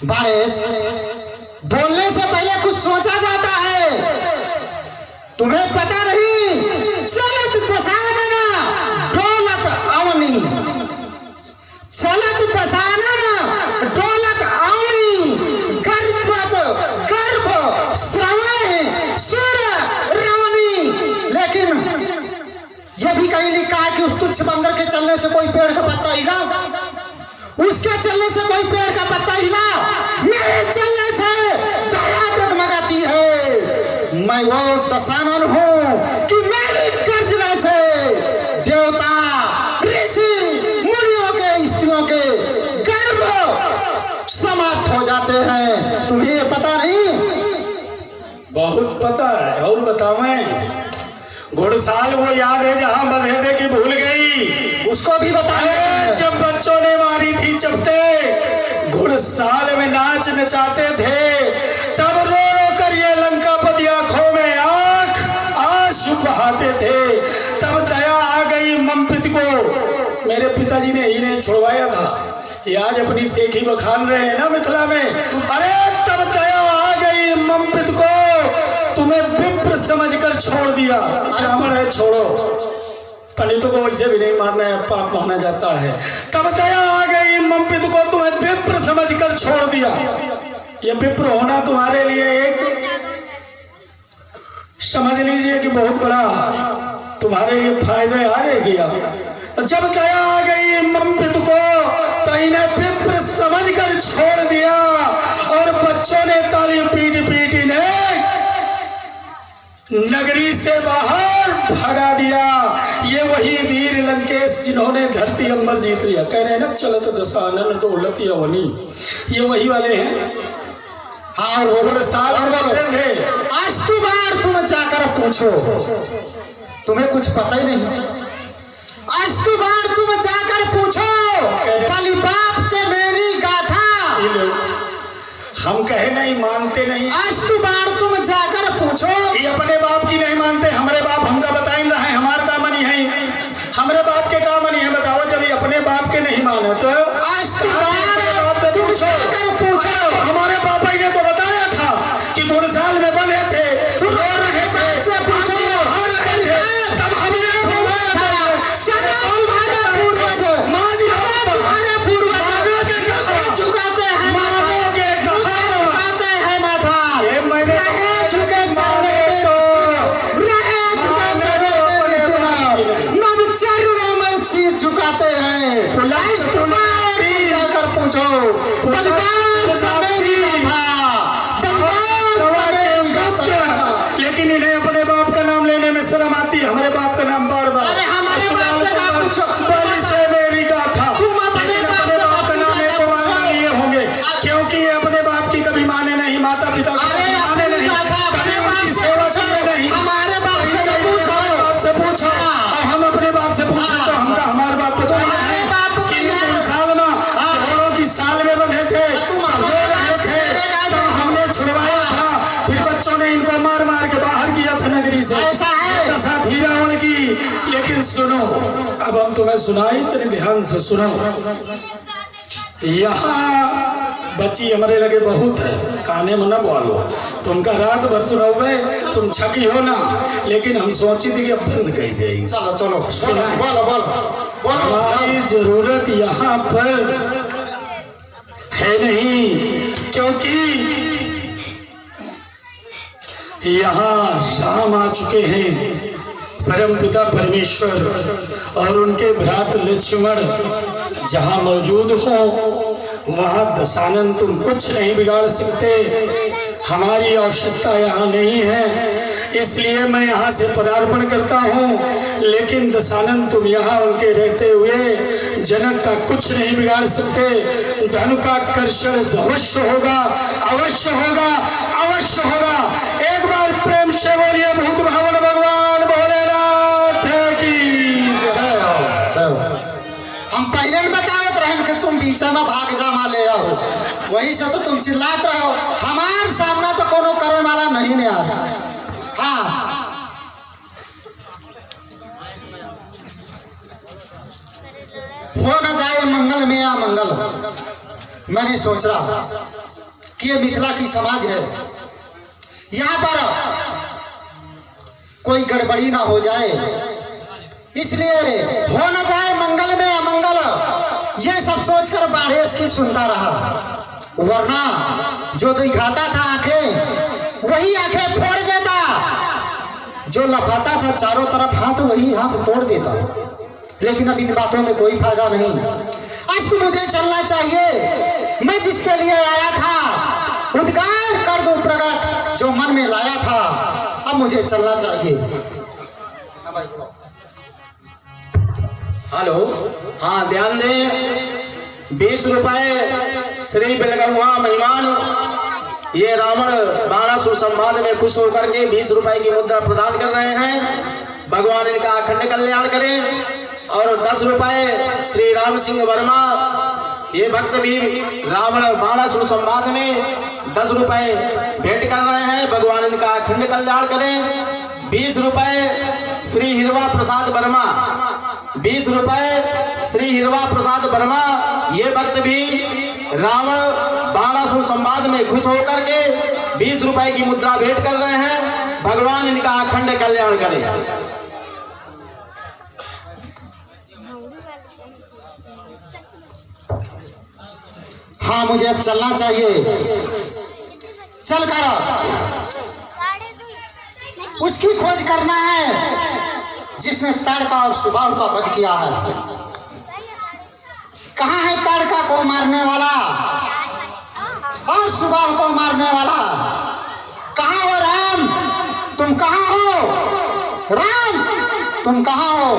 बारिश, बोलने से पहले कुछ सोचा जाता है। तुम्हें पता नहीं, चलत दसाना डोलत अवनी, चलत दसाना डोलत अवनी, गर्भ श्रवण सुर रवनी। लेकिन यह भी कहीं लिखा है कि उस तुच्छ बंदर के चलने से कोई पेड़ का पत्ता हिला, उसके चलने से कोई पेड़ का पत्ता हिला, मेरे चलने से दया डगमगाती है। मैं वो दशानन हूँ कि मेरी गर्जना से देवता ऋषि मुनियों के स्त्रियों के गर्भ समाप्त हो जाते हैं। तुम्हें ये पता नहीं? बहुत पता है। और बतावें? घुड़साल वो याद है जहाँ बंधे थे कि भूल गई, उसको भी बताए। जब बच्चों ने मारी थी चपटे, घुड़साल में नाच नचाते थे, तब रो रो कर ये लंकापति आंखों में आंसू बहाते थे। तब दया आ गई ममपित को। मेरे पिताजी ने ही नहीं छुड़वाया था, ये आज अपनी सेखी बखान रहे हैं ना मिथिला में। अरे तब दया आ गई ममपित को, तुम्हें विप्र समझकर छोड़ दिया। ब्राह्मण है छोड़ो, पंडितों को वैसे भी नहीं मारना है, पाप माना जाता है। तब दया आ गई ममपित को, तुम्हें विप्र समझकर छोड़ दिया। ये विप्र होना तुम्हारे लिए एक समझ लीजिए कि बहुत बड़ा तुम्हारे लिए फायदे आ गया। जब दया आ गई ममपित को तो इन्हें विप्र समझकर छोड़ दिया, और बच्चों ने ताली पीट पीट इन्हें नगरी से बाहर भगा दिया। ये वही वीर लंकेश जिन्होंने धरती अंबर जीत लिया। कह रहे हैं ना चलत दसानन डोलत अवनी, ये वही वाले हैं। हाँ, साल थे। आज बार तुम जाकर पूछो, तुम्हें कुछ पता ही नहीं। आज बार तुम जाकर पूछो बलि बाप से मेरी गाथा। हम कहे नहीं मानते नहीं। आज बार तुम जाकर पूछो। ये अपने बाप की नहीं मानते, हमारे बाप हमका बता ही रहा है, हमारे का मनी है, हमारे बाप के का मनी है। बताओ, जब ये अपने बाप के नहीं माने तो आज बार तुम जाकर पूछो। हमारे पापा ने तो बताया था कि घुड़साल में बंधे थे, रो रहे थे, तब हमने छुड़वाया था। लेकिन इन्हें अपने बाप का नाम लेने में शर्म आती है। हमारे बाप का नाम बार बार बलि से मेरी गाथा, अपने बाप का नाम एक बार लिए होंगे, क्योंकि ये अपने बाप की कभी माने नहीं, माता पिता को माने नहीं, कभी उनकी सेवा किए नहीं। हमारे बाप से पूछो, और हम अपने बाप से पूछे तो हमका हमारे बाप को साल में बंधे थे, रो रहे थे, तो हमने छुड़वाया था। फिर बच्चों ने इनको मार मार के बाहर किया था नगरी से। ऐसा है साथी रावण की। लेकिन सुनो, अब हम तुम्हें सुनाई, इतने ध्यान से सुनो। यहाँ बच्ची हमारे लगे बहुत है, काने में न बोलो। तुमका रात भर सुनाओगे, तुम छकी हो ना, लेकिन हम सोची थी कि अब बंद कर देंगे। चलो चलो सुना, बोलो। हमारी जरूरत यहाँ पर है नहीं, क्योंकि यहाँ राम आ चुके हैं, परमपिता परमेश्वर, और उनके भ्रात लक्ष्मण जहाँ मौजूद हो वहाँ दशानन तुम कुछ नहीं बिगाड़ सकते। हमारी आवश्यकता यहाँ नहीं है, इसलिए मैं यहाँ से पदार्पण करता हूँ। लेकिन दशानन तुम यहाँ उनके रहते हुए जनक का कुछ नहीं बिगाड़ सकते। धन का कर्षण अवश्य होगा, अवश्य होगा, अवश्य होगा। एक बार प्रेम से बोलिए भूत भावन भगवान भोलेनाथ की जय हो। हम पहले बतावत रहे कि तुम बीच में भाग जा ले आओ, वही से तो तुम चिल्लात रहो। हमारे सामने तो कोनो करे वाला नहीं ने आ रहा। हाँ, हो न जाए मंगल में या मंगल, मैंने सोच रहा कि ये मिथिला की समाज है, यहाँ पर कोई गड़बड़ी ना हो जाए, इसलिए हो न जाए मंगल में अमंगल, ये सब सोचकर बारिश की सुनता रहा। वरना जो दिखाता था आंखें वही आंखें फोड़ देता, जो लफाता था चारों तरफ हाथ वही हाथ तोड़ देता। लेकिन अब इन बातों में कोई फायदा नहीं। आज तो मुझे चलना चाहिए। मैं जिसके लिए आया था उद्गार कर दूं प्रकट, जो मन में लाया था, अब मुझे चलना चाहिए। हेलो, हाँ ध्यान दें, 20 रुपए श्री बिलगुआ मेहमान ये रावण बाणासुर संवाद में खुश होकर के 20 रुपए की मुद्रा प्रदान कर रहे हैं। भगवान इनका अखंड कल्याण करें। और 10 रुपए श्री राम सिंह वर्मा ये भक्त भी रावण बाणासुर संवाद में 10 रुपए भेंट कर रहे हैं। भगवान इनका अखंड कल्याण करें। 20 रुपए श्री हिरवा प्रसाद वर्मा, 20 रुपए श्री हिरवा प्रसाद वर्मा ये भक्त भी रावण बाणासुर संवाद में खुश होकर के 20 रुपए की मुद्रा भेंट कर रहे हैं। भगवान इनका अखंड कल्याण करे। हाँ, मुझे अब चलना चाहिए। चल कर उसकी खोज करना है जिसने ताड़का और सुबाहु का वध किया है। कहाँ है ताड़का को मारने वाला और सुबाहु को मारने वाला? कहाँ हो राम? तुम कहाँ हो? राम, तुम कहाँ हो?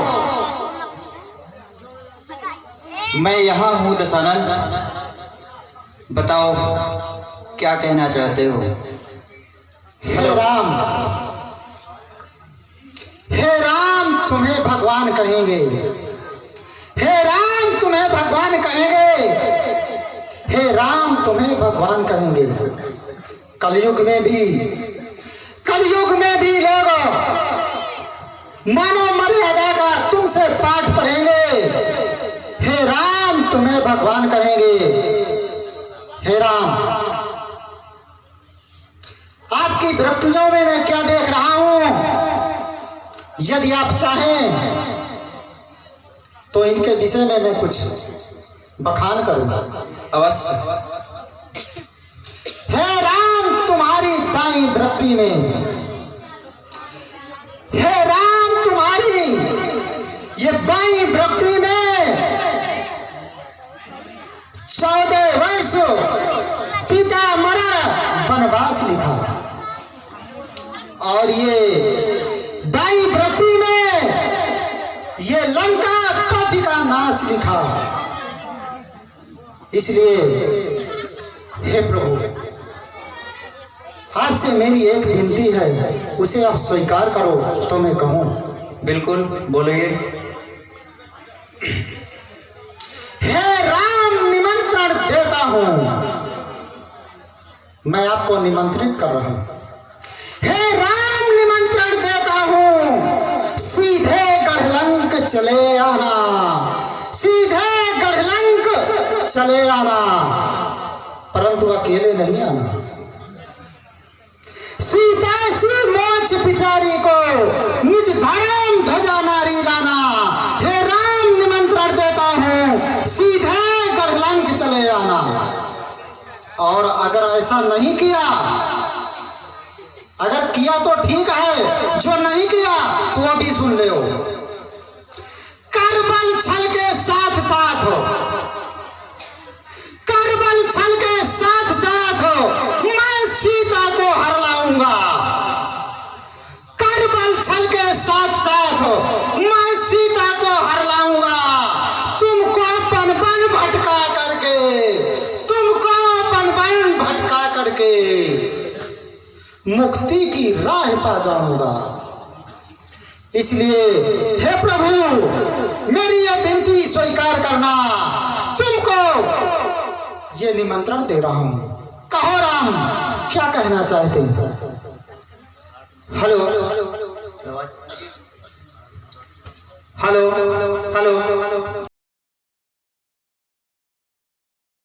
मैं यहाँ हूँ दशानन, बताओ क्या कहना चाहते हो? हे राम, हे राम, तुम्हें भगवान कहेंगे। हे राम, तुम्हें भगवान कहेंगे। हे राम, तुम्हें भगवान कहेंगे। कलयुग में भी लोग मानव मर्यादा का तुमसे पाठ पढ़ेंगे। हे राम, तुम्हें भगवान कहेंगे। हे राम, आपकी दृष्टियों में मैं क्या देख रहा हूं? यदि आप चाहें तो इनके विषय में मैं कुछ बखान करूंगा। अवश्य। हे राम, तुम्हारी दाई दृष्टि में, हे राम, तुम्हारी ये बाई दृष्टि में 14 वर्ष पिता मरण वनवास लिखा, और ये दाई दृष्टि में ये लंका पति का नाश लिखा। इसलिए हे प्रभु, आपसे मेरी एक विनती है, उसे आप स्वीकार करो तो मैं कहूं। बिल्कुल, बोलिए। हे राम, निमंत्रण देता हूं, मैं आपको निमंत्रित कर रहा हूं। हे राम, निमंत्रण देता हूं, सीधे गढ़लंक चले आना, सीधे गढ़लंक चले आना, परंतु अकेले नहीं आना। सीता सी मोच पिचारी को निज धर्म ध्वजा नारी लाना। हे राम, निमंत्रण देता हूं, सीधे गढ़लंक चले आना। और अगर ऐसा नहीं किया, अगर किया तो ठीक है, जो नहीं किया तो अभी सुन ले। करबल छल के साथ साथ, करबल छल के साथ साथ मैं सीता को हर लाऊंगा। करबल छल के साथ साथ मैं सीता को हर लाऊंगा। तुमको पन बन भटका करके, तुमको पन बन भटका करके मुक्ति की राह पा जाऊंगा। इसलिए हे प्रभु, मेरी यह विनती स्वीकार करना। तुमको ये निमंत्रण दे रहा हूं। कहो राम, क्या कहना चाहते हैं? Hello hello hello.